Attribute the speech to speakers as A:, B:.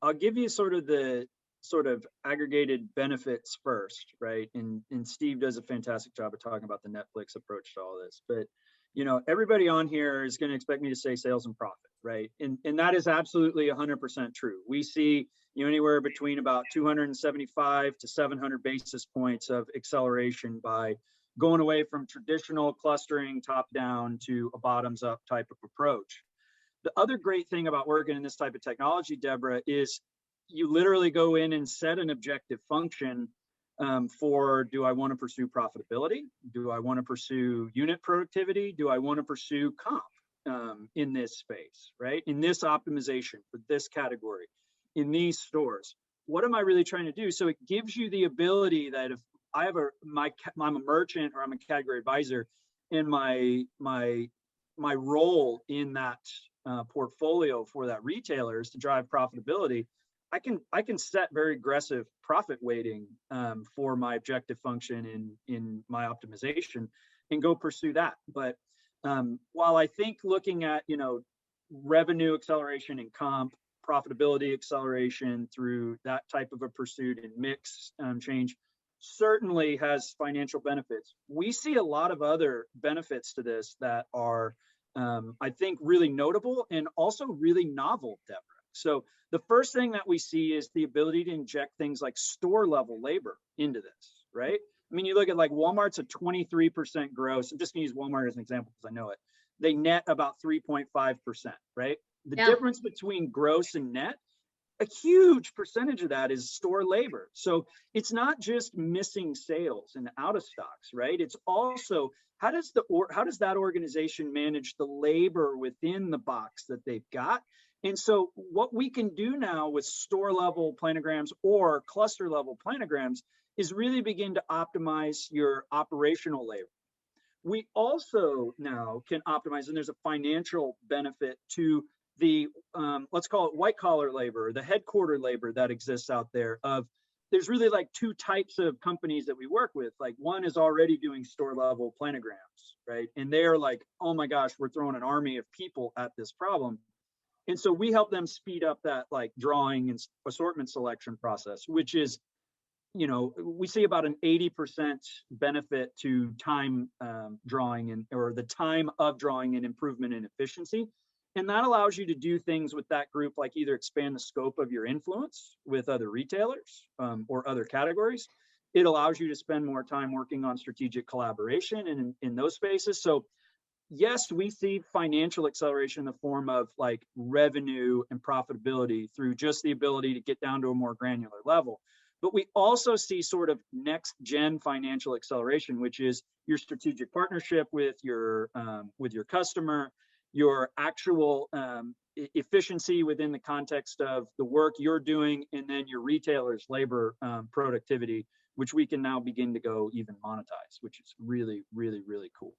A: I'll give you sort of aggregated benefits first, right? And Steve does a fantastic job of talking about the Netflix approach to all this. But everybody on here is going to expect me to say sales and profit, right? And that is absolutely 100% true. We see anywhere between about 275 to 700 basis points of acceleration by going away from traditional clustering top down to a bottoms up type of approach. The other great thing about working in this type of technology, Deborah, is you literally go in and set an objective function for, do I want to pursue profitability? Do I want to pursue unit productivity? Do I want to pursue comp in this space, right? In this optimization for this category, in these stores? What am I really trying to do? So it gives you the ability that if I have I'm a merchant or I'm a category advisor, and my role in that portfolio for that retailer is to drive profitability, I can set very aggressive profit weighting for my objective function in my optimization and go pursue that. But while I think looking at revenue acceleration and comp, profitability acceleration through that type of a pursuit and mix change certainly has financial benefits, we see a lot of other benefits to this that are I think really notable and also really novel, Deborah. So the first thing that we see is the ability to inject things like store level labor into this, right? I mean, you look at like Walmart's a 23% gross. I'm just gonna use Walmart as an example because I know it. They net about 3.5%, right? The difference between gross and net, a huge percentage of that is store labor. So it's not just missing sales and out of stocks, right? It's also how does that organization manage the labor within the box that they've got? And so what we can do now with store level planograms or cluster level planograms is really begin to optimize your operational labor. We also now can optimize, and there's a financial benefit to the, let's call it white collar labor, the headquarter labor that exists out there. There's really like two types of companies that we work with. Like one is already doing store level planograms, right? And they're like, oh my gosh, we're throwing an army of people at this problem. And so we help them speed up that like drawing and assortment selection process, which is, we see about an 80% benefit to time drawing or the time of drawing and improvement in efficiency. And that allows you to do things with that group, like either expand the scope of your influence with other retailers or other categories. It allows you to spend more time working on strategic collaboration and in those spaces. So yes, we see financial acceleration in the form of like revenue and profitability through just the ability to get down to a more granular level. But we also see sort of next gen financial acceleration, which is your strategic partnership with your customer, your actual efficiency within the context of the work you're doing, and then your retailer's labor productivity, which we can now begin to go even monetize, which is really, really, really cool.